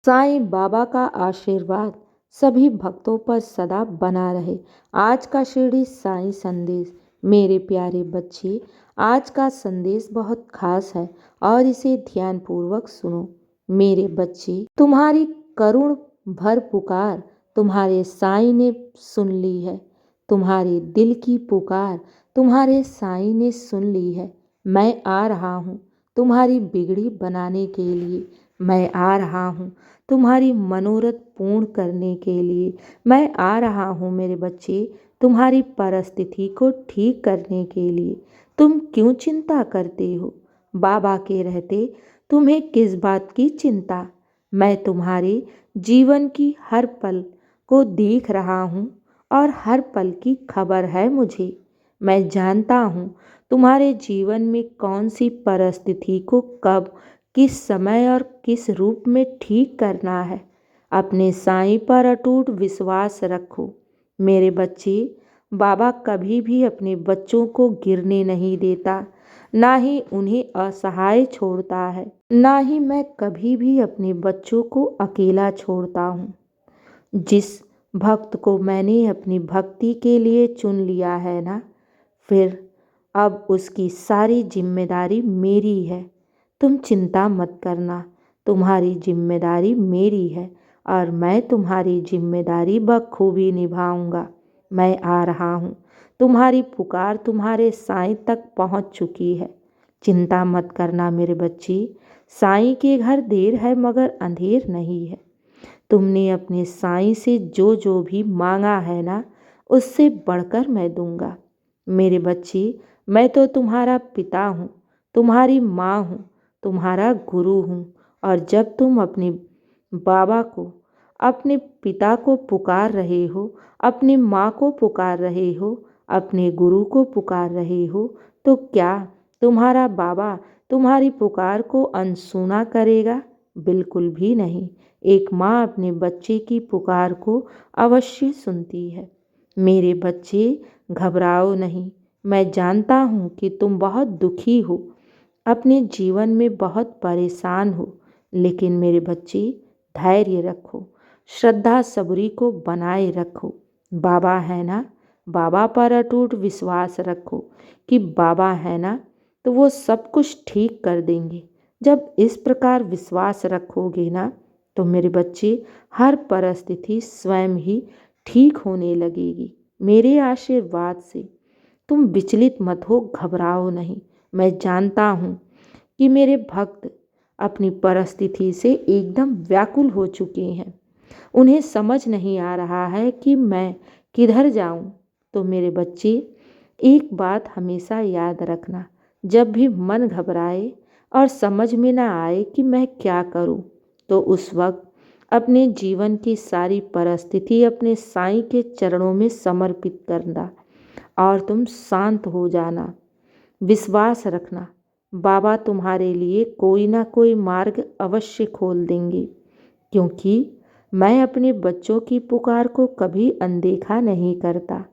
साईं बाबा का आशीर्वाद सभी भक्तों पर सदा बना रहे। आज का शिरडी साईं संदेश। मेरे प्यारे बच्चे, आज का संदेश बहुत खास है और इसे ध्यानपूर्वक सुनो। मेरे बच्चे, तुम्हारी करुण भर पुकार तुम्हारे साईं ने सुन ली है। तुम्हारे दिल की पुकार तुम्हारे साईं ने सुन ली है। मैं आ रहा हूँ तुम्हारी बिगड़ी बनाने के लिए। मैं आ रहा हूँ तुम्हारी मनोरथ पूर्ण करने के लिए। मैं आ रहा हूँ मेरे बच्चे तुम्हारी परिस्थिति को ठीक करने के लिए। तुम क्यों चिंता करते हो? बाबा के रहते तुम्हें किस बात की चिंता? मैं तुम्हारे जीवन की हर पल को देख रहा हूँ और हर पल की खबर है मुझे। मैं जानता हूँ तुम्हारे जीवन में कौन सी परिस्थिति को कब, किस समय और किस रूप में ठीक करना है। अपने साईं पर अटूट विश्वास रखो मेरे बच्चे। बाबा कभी भी अपने बच्चों को गिरने नहीं देता, ना ही उन्हें असहाय छोड़ता है, ना ही मैं कभी भी अपने बच्चों को अकेला छोड़ता हूँ। जिस भक्त को मैंने अपनी भक्ति के लिए चुन लिया है ना, फिर अब उसकी सारी जिम्मेदारी मेरी है। तुम चिंता मत करना, तुम्हारी जिम्मेदारी मेरी है और मैं तुम्हारी जिम्मेदारी बखूबी निभाऊंगा। मैं आ रहा हूँ, तुम्हारी पुकार तुम्हारे साईं तक पहुँच चुकी है। चिंता मत करना मेरे बच्चे, साईं के घर देर है मगर अंधेर नहीं है। तुमने अपने साईं से जो जो भी मांगा है ना, उससे बढ़कर मैं दूंगा। मेरे बच्चे, मैं तो तुम्हारा पिता हूँ, तुम्हारी माँ हूँ, तुम्हारा गुरु हूँ। और जब तुम अपने बाबा को, अपने पिता को पुकार रहे हो, अपनी माँ को पुकार रहे हो, अपने गुरु को पुकार रहे हो, तो क्या तुम्हारा बाबा तुम्हारी पुकार को अनसुना करेगा? बिल्कुल भी नहीं। एक माँ अपने बच्चे की पुकार को अवश्य सुनती है। मेरे बच्चे, घबराओ नहीं। मैं जानता हूँ कि तुम बहुत दुखी हो, अपने जीवन में बहुत परेशान हो, लेकिन मेरे बच्चे धैर्य रखो, श्रद्धा सबरी को बनाए रखो। बाबा है ना, बाबा पर अटूट विश्वास रखो कि बाबा है ना तो वो सब कुछ ठीक कर देंगे। जब इस प्रकार विश्वास रखोगे ना, तो मेरे बच्चे हर परिस्थिति स्वयं ही ठीक होने लगेगी मेरे आशीर्वाद से। तुम विचलित मत हो, घबराओ नहीं। मैं जानता हूँ कि मेरे भक्त अपनी परिस्थिति से एकदम व्याकुल हो चुके हैं। उन्हें समझ नहीं आ रहा है कि मैं किधर जाऊँ। तो मेरे बच्चे, एक बात हमेशा याद रखना, जब भी मन घबराए और समझ में ना आए कि मैं क्या करूँ, तो उस वक्त अपने जीवन की सारी परिस्थिति अपने साईं के चरणों में समर्पित करना और तुम शांत हो जाना। विश्वास रखना, बाबा तुम्हारे लिए कोई ना कोई मार्ग अवश्य खोल देंगे, क्योंकि मैं अपने बच्चों की पुकार को कभी अनदेखा नहीं करता।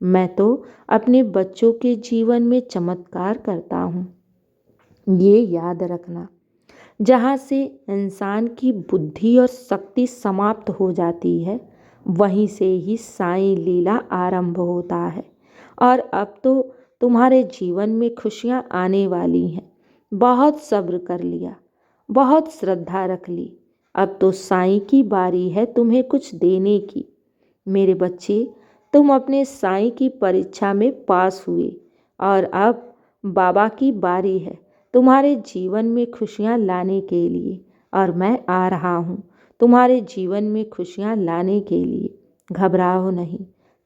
मैं तो अपने बच्चों के जीवन में चमत्कार करता हूँ। ये याद रखना, जहाँ से इंसान की बुद्धि और शक्ति समाप्त हो जाती है, वहीं से ही साईं लीला आरंभ होता है। और अब तो तुम्हारे जीवन में खुशियाँ आने वाली हैं। बहुत सब्र कर लिया, बहुत श्रद्धा रख ली, अब तो साईं की बारी है तुम्हें कुछ देने की। मेरे बच्चे, तुम अपने साईं की परीक्षा में पास हुए और अब बाबा की बारी है तुम्हारे जीवन में खुशियाँ लाने के लिए। और मैं आ रहा हूँ तुम्हारे जीवन में खुशियाँ लाने के लिए। घबराओ नहीं।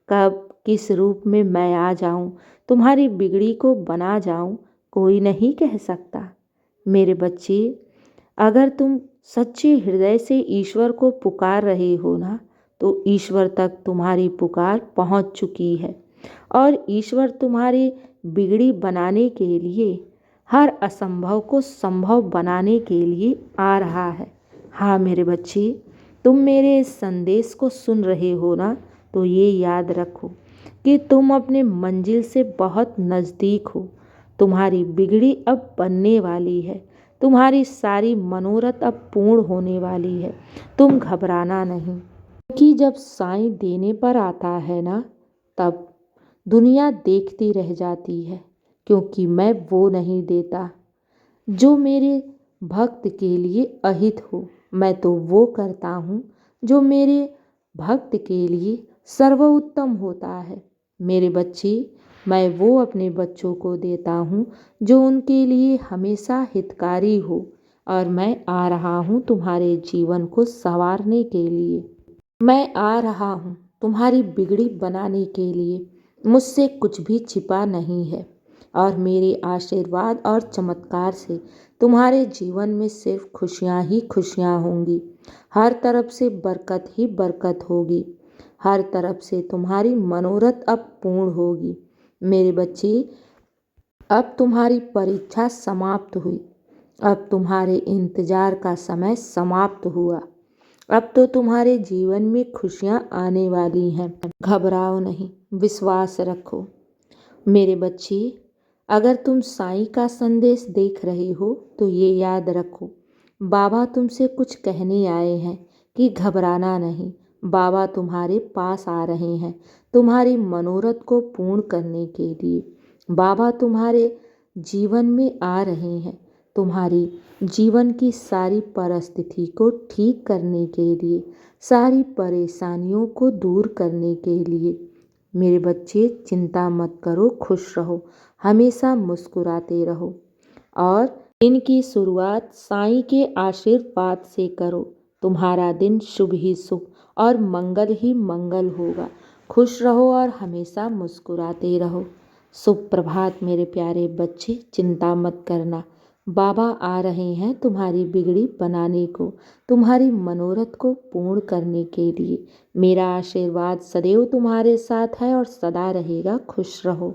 कब किस रूप में मैं आ जाऊँ, तुम्हारी बिगड़ी को बना जाऊँ, कोई नहीं कह सकता। मेरे बच्चे, अगर तुम सच्चे हृदय से ईश्वर को पुकार रहे हो ना, तो ईश्वर तक तुम्हारी पुकार पहुँच चुकी है और ईश्वर तुम्हारी बिगड़ी बनाने के लिए, हर असंभव को संभव बनाने के लिए आ रहा है। हाँ मेरे बच्चे, तुम मेरे इस संदेश को सुन रहे हो ना, तो ये याद रखो कि तुम अपने मंजिल से बहुत नज़दीक हो। तुम्हारी बिगड़ी अब बनने वाली है। तुम्हारी सारी मनोरथ अब पूर्ण होने वाली है। तुम घबराना नहीं, क्योंकि जब साईं देने पर आता है ना, तब दुनिया देखती रह जाती है। क्योंकि मैं वो नहीं देता जो मेरे भक्त के लिए अहित हो, मैं तो वो करता हूँ जो मेरे भक्त के लिए सर्वोत्तम होता है। मेरे बच्चे, मैं वो अपने बच्चों को देता हूँ जो उनके लिए हमेशा हितकारी हो, और मैं आ रहा हूँ तुम्हारे जीवन को संवारने के लिए। मैं आ रहा हूँ तुम्हारी बिगड़ी बनाने के लिए। मुझसे कुछ भी छिपा नहीं है, और मेरे आशीर्वाद और चमत्कार से तुम्हारे जीवन में सिर्फ खुशियाँ ही खुशियाँ होंगी। हर तरफ से बरकत ही बरकत होगी। हर तरफ से तुम्हारी मनोरथ अब पूर्ण होगी। मेरे बच्चे, अब तुम्हारी परीक्षा समाप्त हुई। अब तुम्हारे इंतजार का समय समाप्त हुआ। अब तो तुम्हारे जीवन में खुशियाँ आने वाली हैं। घबराओ नहीं, विश्वास रखो। मेरे बच्चे, अगर तुम साईं का संदेश देख रहे हो तो ये याद रखो, बाबा तुमसे कुछ कहने आए हैं कि घबराना नहीं। बाबा तुम्हारे पास आ रहे हैं तुम्हारी मनोरथ को पूर्ण करने के लिए। बाबा तुम्हारे जीवन में आ रहे हैं तुम्हारी जीवन की सारी परिस्थिति को ठीक करने के लिए, सारी परेशानियों को दूर करने के लिए। मेरे बच्चे, चिंता मत करो, खुश रहो, हमेशा मुस्कुराते रहो, और दिन की शुरुआत साईं के आशीर्वाद से करो। तुम्हारा दिन शुभ ही शुभ और मंगल ही मंगल होगा। खुश रहो और हमेशा मुस्कुराते रहो। शुभ प्रभात मेरे प्यारे बच्चे, चिंता मत करना। बाबा आ रहे हैं तुम्हारी बिगड़ी बनाने को, तुम्हारी मनोरथ को पूर्ण करने के लिए। मेरा आशीर्वाद सदैव तुम्हारे साथ है और सदा रहेगा। खुश रहो।